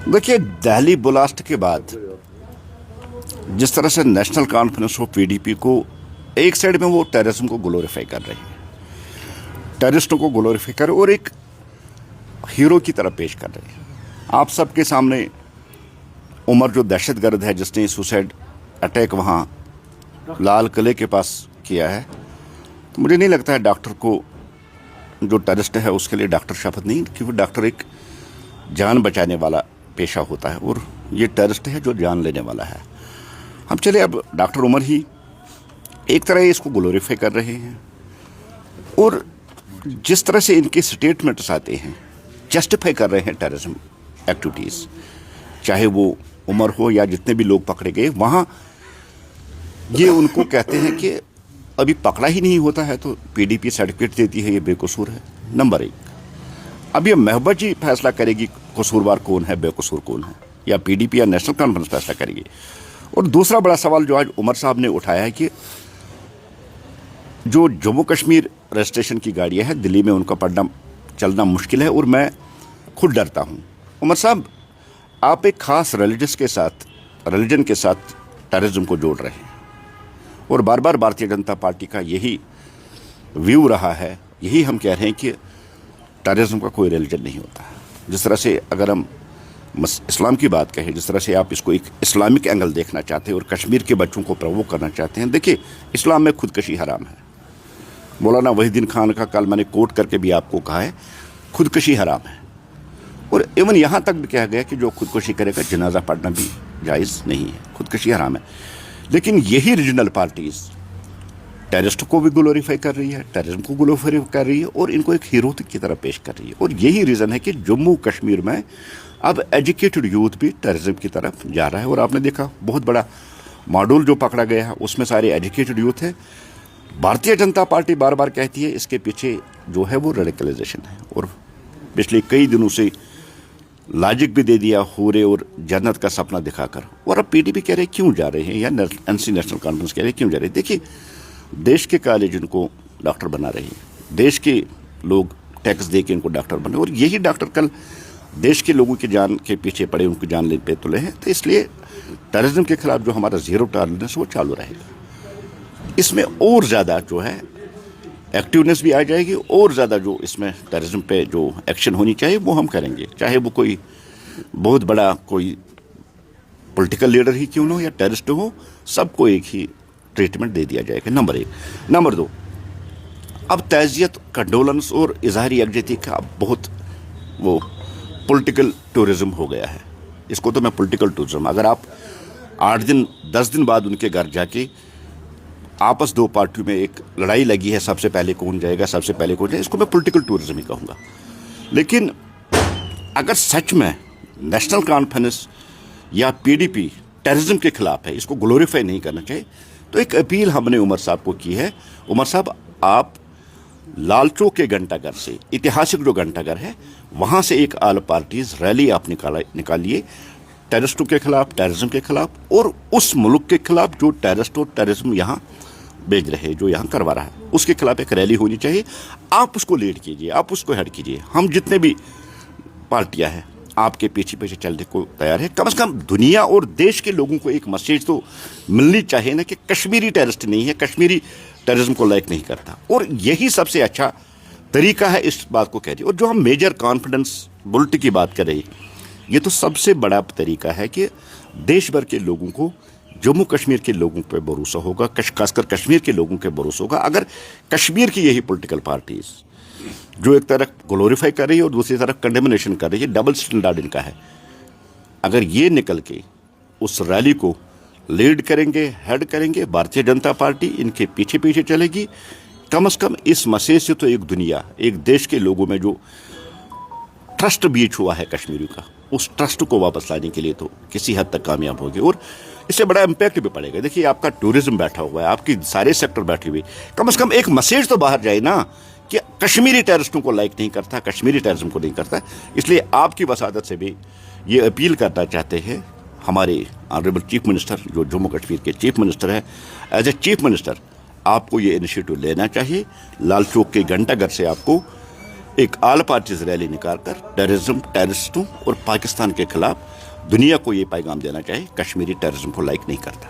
देखिए, दहली ब्लास्ट के बाद जिस तरह से नेशनल कॉन्फ्रेंस ऑफ पीडीपी को एक साइड में वो टेररिज्म को ग्लोरीफाई कर रहे हैं, टेररिस्टों को ग्लोरीफाई कर और एक हीरो की तरह पेश कर रहे हैं। आप सबके सामने उमर जो दहशतगर्द है जिसने सुसाइड अटैक वहाँ लाल किले के पास किया है, तो मुझे नहीं लगता है डॉक्टर को जो टेररिस्ट है उसके लिए डॉक्टर शपथ नहीं, क्योंकि डॉक्टर एक जान बचाने वाला पेशा होता है और ये टेररिस्ट है जो जान लेने वाला है। हम चले अब डॉक्टर उमर ही एक तरह इसको ग्लोरीफाई कर रहे हैं और जिस तरह से इनके स्टेटमेंट्स आते हैं जस्टिफाई कर रहे हैं टेररिज्म एक्टिविटीज़, चाहे वो उमर हो या जितने भी लोग पकड़े गए वहाँ ये उनको कहते हैं कि अभी पकड़ा ही नहीं होता है तो पीडीपी सर्टिफिकेट देती है, ये बेकसूर है। नंबर एक, अब ये महबत जी फैसला करेगी कसूरवार कौन है बेकसूर कौन है, या पीडीपी या नेशनल कॉन्फ्रेंस फैसला करेगी। और दूसरा बड़ा सवाल जो आज उमर साहब ने उठाया है कि जो जम्मू कश्मीर रजिस्ट्रेशन की गाड़ियाँ हैं दिल्ली में उनका पढ़ना चलना मुश्किल है और मैं खुद डरता हूँ। उमर साहब, आप एक ख़ास रिलीजन के साथ टेररिज्म को जोड़ रहे हैं और बार बार भारतीय जनता पार्टी का यही व्यू रहा है, यही हम कह रहे हैं कि टेररिज्म का कोई रिलीजन नहीं होता। जिस तरह से अगर हम इस्लाम की बात कहें, जिस तरह से आप इसको एक इस्लामिक एंगल देखना चाहते हैं और कश्मीर के बच्चों को प्रोवोक करना चाहते हैं, देखिए इस्लाम में खुदकशी हराम है। मौलाना वहीदुद्दीन खान का कल मैंने कोट करके भी आपको कहा है, खुदकशी हराम है। और इवन यहाँ तक भी कहा गया कि जो खुदकशी करेगा जनाजा पढ़ना भी जायज़ नहीं है, खुदकशी हराम है। लेकिन यही रीजनल पार्टीज़ टेररिस्ट को भी ग्लोरीफाई कर रही है, टेररिज्म को ग्लोरीफाई कर रही है और इनको एक हीरो की तरह पेश कर रही है। और यही रीज़न है कि जम्मू कश्मीर में अब एजुकेटेड यूथ भी टेररिज्म की तरफ जा रहा है। और आपने देखा बहुत बड़ा मॉड्यूल जो पकड़ा गया है उसमें सारे एजुकेटेड यूथ हैं। भारतीय जनता पार्टी बार बार कहती है इसके पीछे जो है वो रेडिकलाइजेशन है, और पिछले कई दिनों से लॉजिक भी दे दिया होरे और जन्नत का सपना दिखाकर। और अब पीडीपी कह रहे क्यों जा रहे हैं, या एनसी नेशनल कॉन्फ्रेंस कह रहे क्यों जा रहे हैं। देखिए, देश के कॉलेज इनको डॉक्टर बना रहे हैं, देश के लोग टैक्स दे के इनको डॉक्टर बने, और यही डॉक्टर कल देश के लोगों की जान के पीछे पड़े, उनकी जान ले पे तुले हैं। तो इसलिए टेररिज्म के खिलाफ जो हमारा जीरो टॉलरेंस वो चालू रहेगा। इसमें और ज़्यादा जो है एक्टिवनेस भी आ जाएगी, और ज़्यादा जो इसमें टेररिज्म पे जो एक्शन होनी चाहिए वो हम करेंगे, चाहे वो कोई बहुत बड़ा कोई पॉलिटिकल लीडर ही क्यों ना हो या टेररिस्ट हो, सबको एक ही ट्रीटमेंट दे दिया जाएगा। नंबर एक। नंबर दो, अब तज़ियत, कंडोलेंस और इजहार यकजहती का बहुत वो पॉलिटिकल टूरिज्म हो गया है। इसको तो मैं पॉलिटिकल टूरिज्म, अगर आप 8 दिन 10 दिन बाद उनके घर जाके आपस दो पार्टियों में एक लड़ाई लगी है, सबसे पहले कौन जाएगा, सबसे पहले कौन जाएगा, इसको मैं पॉलिटिकल टूरिज्म ही कहूँगा। लेकिन अगर सच में नेशनल कॉन्फ्रेंस या पीडीपी टेररिज्म के खिलाफ है, इसको ग्लोरीफाई नहीं करना चाहिए, तो एक अपील हमने उमर साहब को की है। उमर साहब, आप लाल चौक के घंटाघर से, ऐतिहासिक जो घंटाघर है वहाँ से एक ऑल पार्टीज रैली आप निकालिए टेररिस्टों के खिलाफ, टेररिज्म के खिलाफ, और उस मुल्क के खिलाफ जो टेररिस्ट और टेररिज्म यहाँ भेज रहे हैं, जो यहाँ करवा रहा है, उसके खिलाफ एक रैली होनी चाहिए। आप उसको लीड कीजिए, आप उसको हेड कीजिए। हम जितने भी पार्टियां हैं आपके पीछे पीछे चलने को तैयार है। कम से कम दुनिया और देश के लोगों को एक मैसेज तो मिलनी चाहिए ना कि कश्मीरी टेररिस्ट नहीं है, कश्मीरी टेररिज्म को लाइक नहीं करता। और यही सबसे अच्छा तरीका है इस बात को कह रही। और जो हम मेजर कॉन्फिडेंस बुलेटिन की बात कर रहे हैं, ये तो सबसे बड़ा तरीका है कि देश भर के लोगों को, जम्मू कश्मीर के लोगों पे भरोसा होगा, खासकर कश्मीर के लोगों के भरोसा होगा। अगर कश्मीर की यही पॉलिटिकल पार्टीज जो एक तरफ ग्लोरीफाई कर रही है और दूसरी तरफ कंडेमनेशन कर रही है, डबल स्टैंडर्ड इनका है, अगर ये निकल के उस रैली को लीड करेंगे, हेड करेंगे, भारतीय जनता पार्टी इनके पीछे पीछे चलेगी। कम से कम इस मैसेज से तो एक दुनिया, एक देश के लोगों में जो ट्रस्ट बीच हुआ है कश्मीरियों का, उस ट्रस्ट को वापस लाने के लिए तो किसी हद तक कामयाब होगी और इससे बड़ा इम्पैक्ट भी पड़ेगा। देखिए, आपका टूरिज्म बैठा हुआ है, आपकी सारे सेक्टर बैठे हुए, कम से कम एक मैसेज तो बाहर जाए ना कि कश्मीरी टेररिस्टों को लाइक नहीं करता, कश्मीरी टेररिज्म को नहीं करता। इसलिए आपकी वसादत से भी ये अपील करना चाहते हैं हमारे ऑनरेबल चीफ मिनिस्टर, जो जम्मू कश्मीर के चीफ मिनिस्टर हैं, एज ए चीफ मिनिस्टर आपको ये इनिशिएटिव लेना चाहिए। लाल चौक के घंटाघर से आपको ایک آل پارٹیز ریلی نکال کر ٹیررزم، ٹیررسٹوں اور پاکستان کے خلاف دنیا کو یہ پیغام دینا چاہے کشمیری ٹیررزم کو لائک نہیں کرتا.